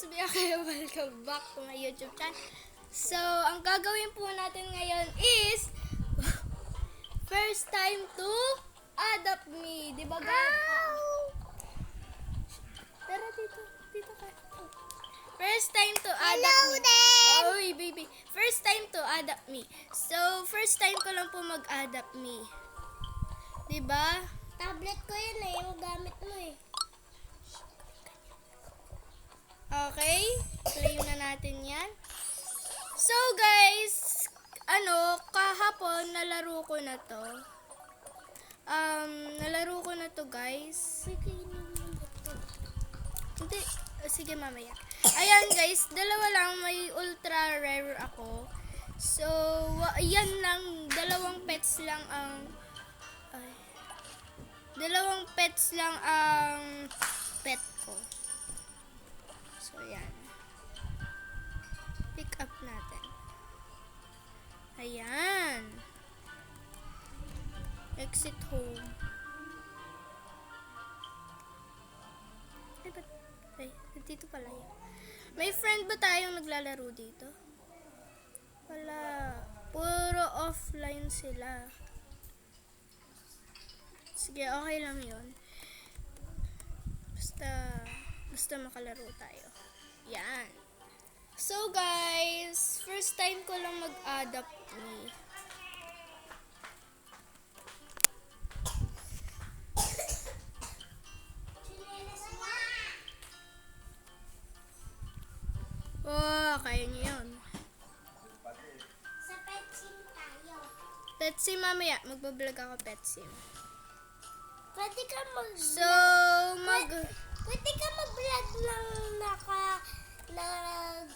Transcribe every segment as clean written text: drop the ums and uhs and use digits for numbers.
Okay, welcome back to my YouTube channel. So, ang gagawin po natin ngayon is first time to adopt me. Di ba, guys? Tara, dito ka. First time to adopt me. Oy, baby. First time to adopt me. So, first time ko lang po mag-adopt me. Di ba? Tablet ko yun eh, yung gamit mo eh. Okay, play na natin yan. So guys, kahapon nalaro ko na to. Nalaro ko na to guys. Hindi, sige mamaya. Ayan guys, dalawa lang, may ultra rare ako. So, yan lang, dalawang pets lang ang pet ko. So, yan. Pick up natin. Ayan. Exit home. Dito pala yan. May friend ba tayong naglalaro dito? Wala. Puro offline sila. Sige, okay lang yun. Basta makalaro tayo. Yan. So guys, first time ko lang mag-adopt me. Oh, kaya niyo yun. Sa pet sim tayo. Pet sim mamaya. Magbablog ako pet sim. Pwede ka Pwede ka mag-vlog ng naka-live.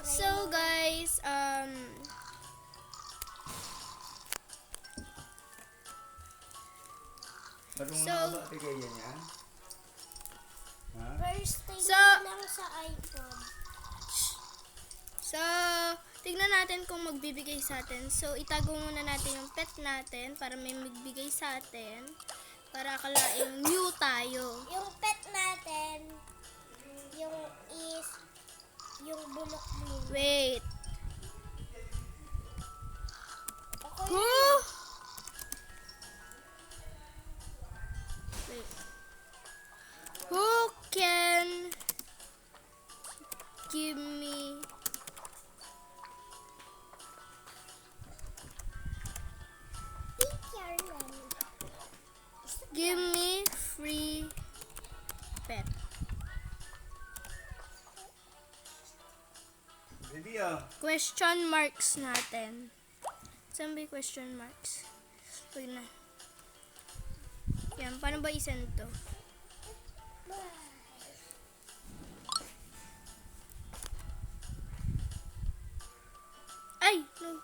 So guys, Marunong ba bigay yan yan? Ha? First time lang sa iPhone. So, tignan natin kung magbibigay sa atin. So, itago muna natin yung pet natin para may magbigay sa atin. Para akalaing new tayo. Yung pet natin, yung bulok blue. Wait. Okay. Huh? Wait. Who can give me free pet? Video. Question marks natin. Saan ba yung question marks? Huwag na. Yan, paano ba isend to? Ay! No.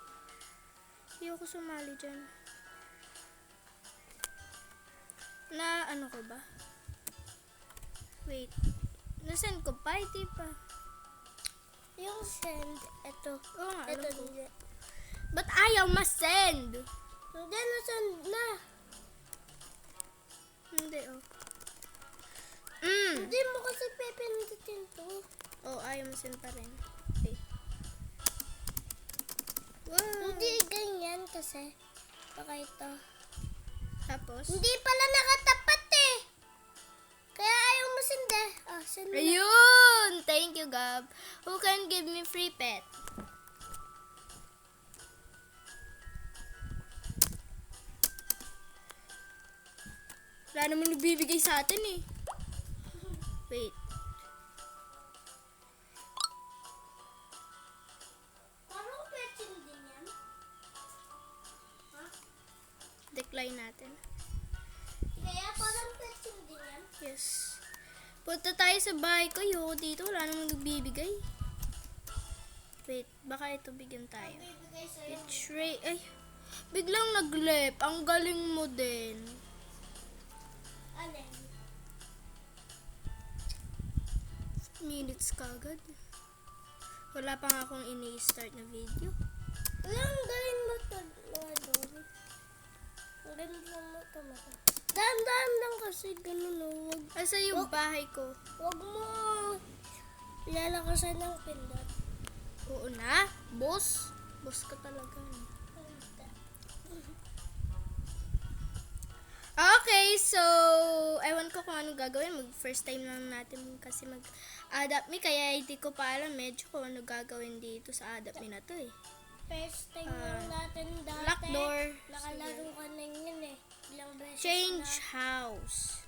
Hindi ako sumali dyan. Na ano ko ba? Wait. Nasend ko pa? Hindi pa. Yung send, ito. Oo nga, Ito alam ko. hindi. Ba't ayaw ma-send? Hindi, nasend na. Hindi, oh. Hindi mo kasi pipindutin to. Oh, ayaw ma-send pa rin. Wait. Wow. Hindi ganyan kasi. Baka ito. Tapos? Hindi pala nakatapat eh. Kaya ayaw mo send eh. Oh, send na. Ayun! Thank you, Gab. Who can give me free pet? Wala naman nagbibigay sa atin eh. Wait. Parang petching din yan. Decline natin. Kaya parang petching din yan. Yes. Punta tayo sa bahay ko. Ayoko dito. Wala namang nagbibigay. Wait. Baka ito bigyan tayo. Bibigay sa'yo. Betray. Ay. Biglang naglep. Ang galing mo din. Alin? Minutes kagad. Wala pa nga akong ini-start na video. Ang galing mo to, mga doon. Ang galing mo to, mga. Dahan-dahan lang kasi ganun o. Asa yung bahay ko? Wag mo lalakasan ng pindot. Oo na. Boss. Boss ka talaga. Okay, so, ewan ko kung anong gagawin. First time lang natin kasi mag-adapt me, kaya hindi ko pa alam medyo kung ano gagawin dito sa adapt me na to eh. First time lang natin dati. Lock door. Nakalaro ka na yun eh. Ilang beses Change na. house.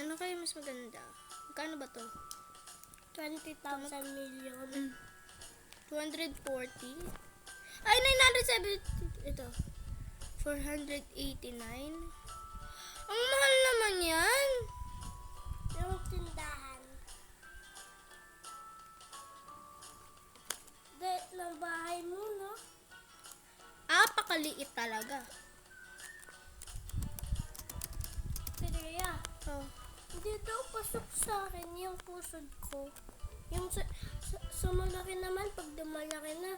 Ano kaya mas maganda? Magkano ba to? 20,000 million. 240? Ay, 970. Ito. 489. Ang mahal naman yan. Yung tindahan. Dahil ng bahay mo, no? Pakaliit talaga. Kaya, Oh. hindi daw pasok sa akin yung pusod ko. Yung sa malaki naman, pag dumalaki na,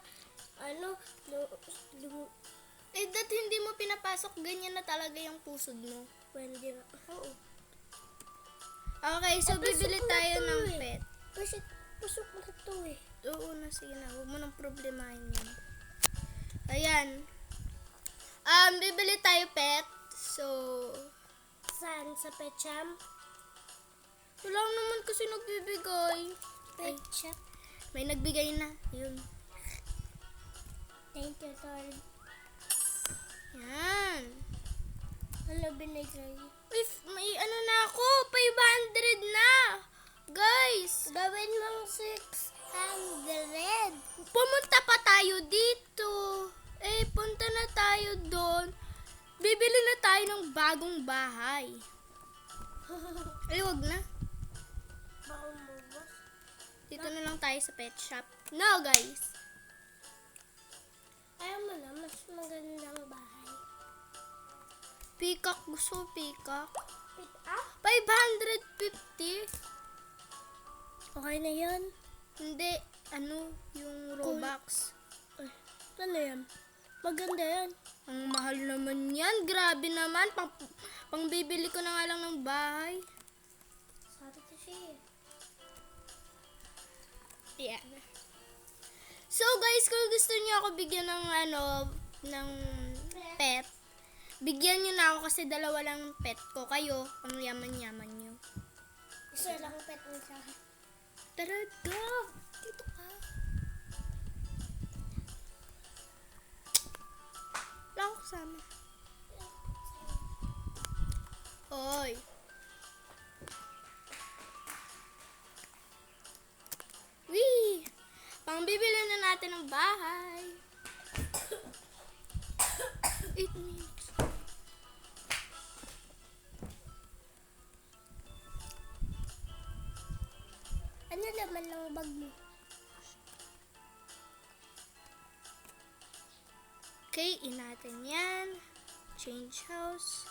Dati hindi mo pinapasok, ganyan na talaga yung pusod mo. pwede na. Oo. Okay, so bibili pasok na tayo to ng eh. pet. Kasi pasok na to eh. Oo na, sige na. Huwag mo nang problemahin yan. Ayan. Bibili tayo pet. So, Saan? Sa pet shop? wala naman kasi nagbibigay. Ay, Pet shop. may nagbigay na. Yun. Thank you, Lord. Yan. Ano binigay? Uy, may ano na ako. 500 na. Guys. Gawin mong 600. Pumunta pa tayo dito. Punta na tayo doon. Bibili na tayo ng bagong bahay. Wag na. Baka umubos. Dito na lang tayo sa pet shop. No, guys. Ayaw mo na, mas magandang bahay. Peacock. Gusto ko peacock. Pick up? 550. Okay na yun. Hindi. Ano? Yung Robux. Ano yan? Maganda yan. Ang mahal naman yan. Grabe naman. Pang bibili ko na nga lang ng bahay. Sabi ko siya eh. Yeah. So guys, kung gusto niyo ako bigyan ng ng pet, bigyan niyo na ako kasi dalawa lang pet ko. Kayo, ang yaman-yaman niyo. Isa lang pet mo sa akin. Tara, go! Dito ka. Wala ako kasama. Hoy. Wee! Pangbibili na natin ng bahay. 8 minutes. Ano naman ng bag mo? Okay, natin yan. Change house.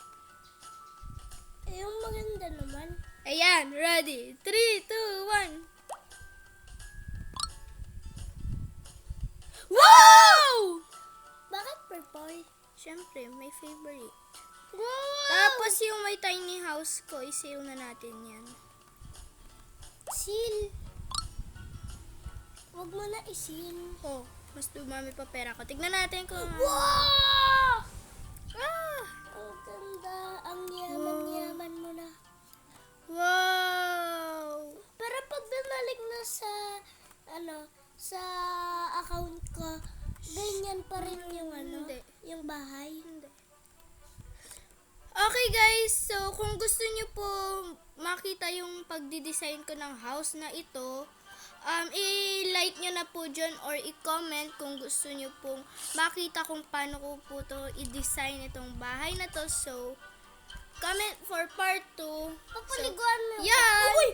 Yung maganda naman. Ayan, ready. 3, 2, 1. Wow! Bakit purple? Siyempre, my favorite. Wow! Tapos yung may tiny house ko, i-sale na natin yan. Seal. Huwag mo na isil. Oh, mas dumami pa pera ko. Tignan natin kung... Wow! Ah! Ang ganda. Ang yaman-yaman mo na. Wow! Pero pag bumalik na sa, sa account ko, ganyan pa rin yung Hindi. yung bahay. Hindi. Okay guys, so kung gusto niyo po makita yung pagdi-design ko ng house na ito, i-like nyo na po dyan or i-comment kung gusto nyo pong makita kung paano ko po to i-design itong bahay na to. So, comment for part 2. Papaliguan mo. Yan! Uy!